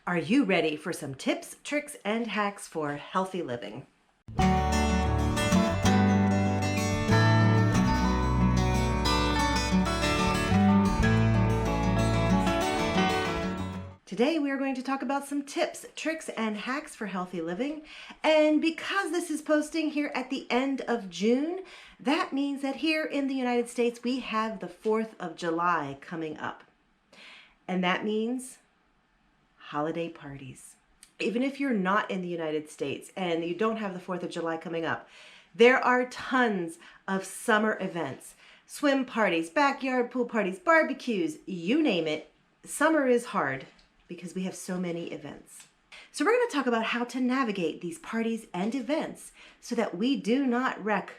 Are you ready for some tips, tricks, and hacks for healthy living? Today we are going to talk about some tips, tricks, and hacks for healthy living. And because this is posting here at the end of June, that means that here in the United States we have the 4th of July coming up. And that means holiday parties. Even if you're not in the United States and you don't have the 4th of July coming up, there are tons of summer events, swim parties, backyard pool parties, barbecues, you name it. Summer is hard because we have so many events. So we're going to talk about how to navigate these parties and events so that we do not wreck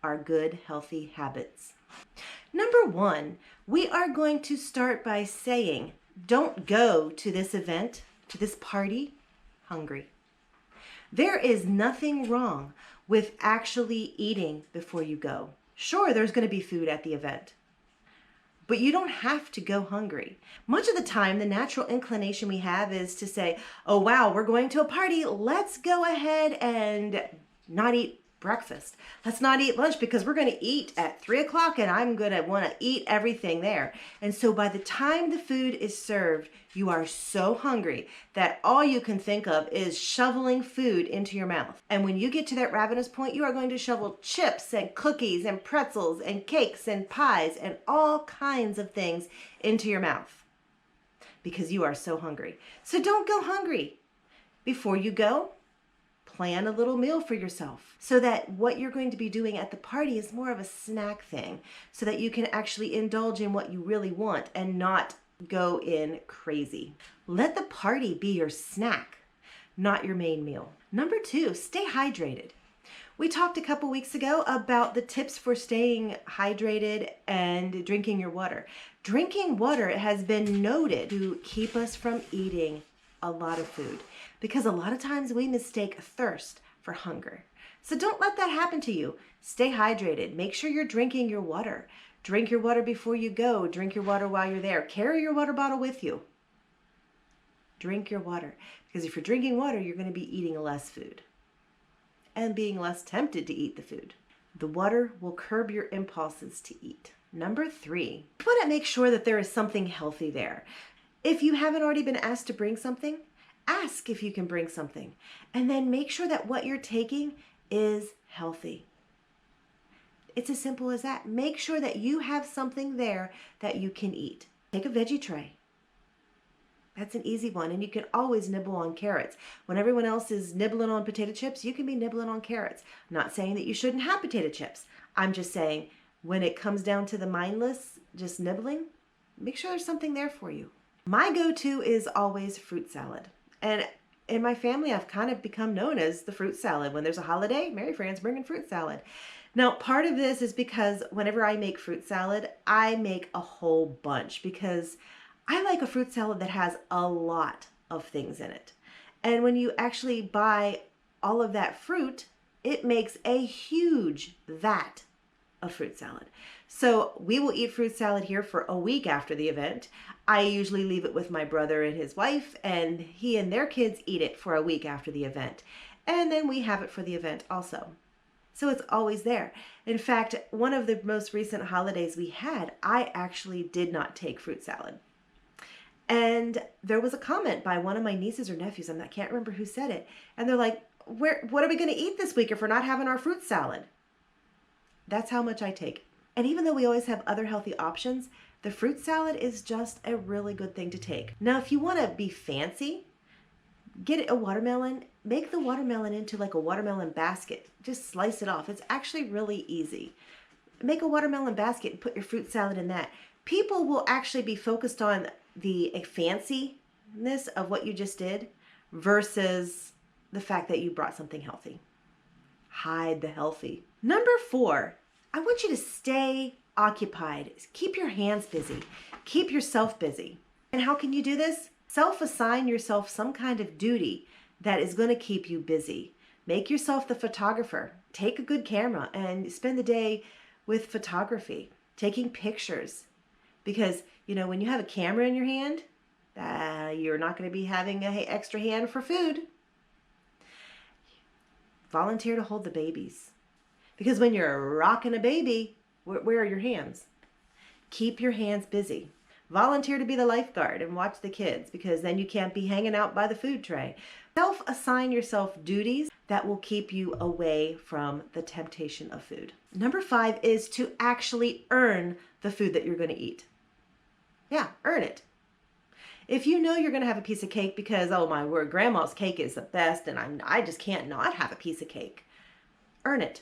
our good, healthy habits. Number one, we are going to start by saying, don't go to this event, to this party, hungry. There is nothing wrong with actually eating before you go. Sure, there's going to be food at the event, but you don't have to go hungry. Much of the time, the natural inclination we have is to say, oh wow, we're going to a party. Let's go ahead and not eat breakfast. Let's not eat lunch because we're going to eat at 3 o'clock and I'm going to want to eat everything there. And so by the time the food is served, you are so hungry that all you can think of is shoveling food into your mouth. And when you get to that ravenous point, you are going to shovel chips and cookies and pretzels and cakes and pies and all kinds of things into your mouth because you are so hungry. So don't go hungry. Before you go, plan a little meal for yourself so that what you're going to be doing at the party is more of a snack thing so that you can actually indulge in what you really want and not go in crazy. Let the party be your snack, not your main meal. Number two, stay hydrated. We talked a couple weeks ago about the tips for staying hydrated and drinking your water. Drinking water has been noted to keep us from eating a lot of food because a lot of times we mistake thirst for hunger. So don't let that happen to you. Stay hydrated. Make sure you're drinking your water. Drink your water before you go. Drink your water while you're there. Carry your water bottle with you. Drink your water because if you're drinking water, you're going to be eating less food and being less tempted to eat the food. The water will curb your impulses to eat. Number three, you want to make sure that there is something healthy there. If you haven't already been asked to bring something, ask if you can bring something. And then make sure that what you're taking is healthy. It's as simple as that. Make sure that you have something there that you can eat. Take a veggie tray. That's an easy one. And you can always nibble on carrots. When everyone else is nibbling on potato chips, you can be nibbling on carrots. I'm not saying that you shouldn't have potato chips. I'm just saying when it comes down to the mindless, just nibbling, make sure there's something there for you. My go-to is always fruit salad. And in my family, I've kind of become known as the fruit salad. When there's a holiday, Mary Fran's bringing fruit salad. Now, part of this is because whenever I make fruit salad, I make a whole bunch because I like a fruit salad that has a lot of things in it. And when you actually buy all of that fruit, it makes a huge vat of fruit salad. So we will eat fruit salad here for a week after the event. I usually leave it with my brother and his wife, and he and their kids eat it for a week after the event. And then we have it for the event also. So it's always there. In fact, one of the most recent holidays we had, I actually did not take fruit salad. And there was a comment by one of my nieces or nephews, I can't remember who said it, and they're like, what are we going to eat this week if we're not having our fruit salad? That's how much I take. And even though we always have other healthy options, the fruit salad is just a really good thing to take. Now, if you want to be fancy, get a watermelon, make the watermelon into like a watermelon basket. Just slice it off. It's actually really easy. Make a watermelon basket and put your fruit salad in that. People will actually be focused on the fanciness of what you just did versus the fact that you brought something healthy. Hide the healthy. Number four, I want you to stay occupied. Keep your hands busy. Keep yourself busy. And how can you do this? Self-assign yourself some kind of duty that is going to keep you busy. Make yourself the photographer. Take a good camera and spend the day with photography, taking pictures. Because, when you have a camera in your hand, You're not going to be having an extra hand for food. Volunteer to hold the babies. Because when you're rocking a baby, where are your hands? Keep your hands busy. Volunteer to be the lifeguard and watch the kids, because then you can't be hanging out by the food tray. Self-assign yourself duties that will keep you away from the temptation of food. Number 5 is to actually earn the food that you're going to eat. Yeah, earn it. If you know you're going to have a piece of cake because, oh my word, grandma's cake is the best and I just can't not have a piece of cake, earn it.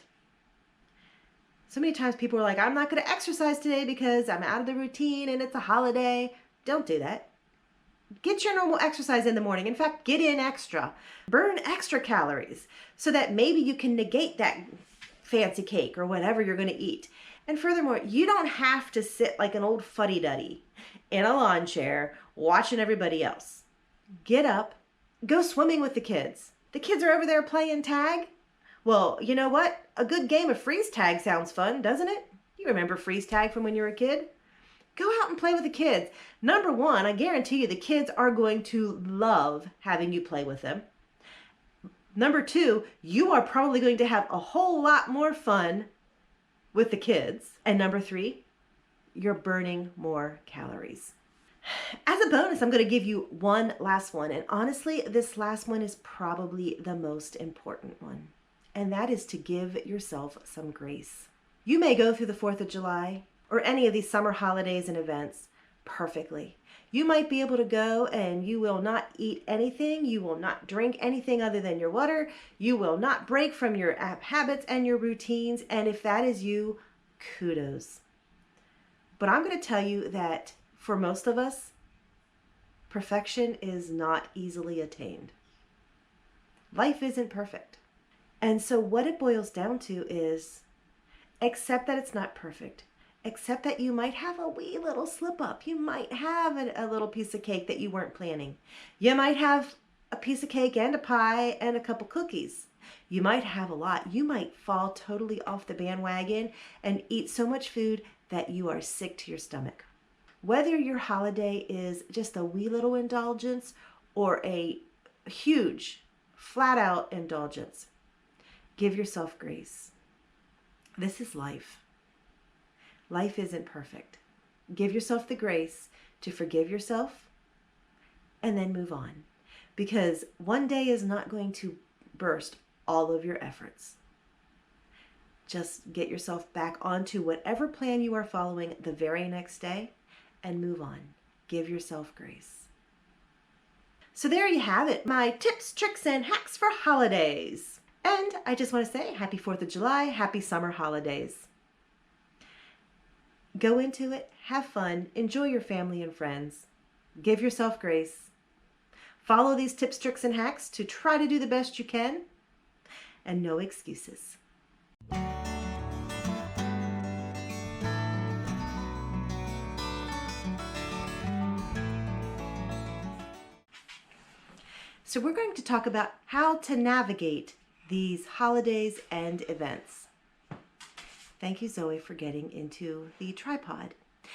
So many times people are like, I'm not going to exercise today because I'm out of the routine and it's a holiday. Don't do that. Get your normal exercise in the morning. In fact, get in extra. Burn extra calories so that maybe you can negate that fancy cake or whatever you're going to eat. And furthermore, you don't have to sit like an old fuddy-duddy in a lawn chair watching everybody else. Get up, go swimming with the kids. The kids are over there playing tag. Well, you know what? A good game of freeze tag sounds fun, doesn't it? You remember freeze tag from when you were a kid? Go out and play with the kids. Number 1, I guarantee you the kids are going to love having you play with them. Number 2, you are probably going to have a whole lot more fun with the kids. And number 3, you're burning more calories. As a bonus, I'm going to give you one last one. And honestly, this last one is probably the most important one. And that is to give yourself some grace. You may go through the 4th of July or any of these summer holidays and events perfectly. You might be able to go and you will not eat anything. You will not drink anything other than your water. You will not break from your habits and your routines. And if that is you, kudos. But I'm going to tell you that for most of us, perfection is not easily attained. Life isn't perfect. And so what it boils down to is accept that it's not perfect. Accept that you might have a wee little slip up. You might have a little piece of cake that you weren't planning. You might have a piece of cake and a pie and a couple cookies. You might have a lot. You might fall totally off the bandwagon and eat so much food that you are sick to your stomach. Whether your holiday is just a wee little indulgence or a huge, flat-out indulgence, give yourself grace. This is life. Life isn't perfect. Give yourself the grace to forgive yourself and then move on. Because one day is not going to burst all of your efforts. Just get yourself back onto whatever plan you are following the very next day and move on. Give yourself grace. So there you have it, my tips, tricks, and hacks for holidays. And I just want to say happy 4th of July, happy summer holidays. Go into it, have fun, enjoy your family and friends, give yourself grace, follow these tips, tricks, and hacks to try to do the best you can, and no excuses. So we're going to talk about how to navigate these holidays and events. Thank you, Zoe, for getting into the tripod.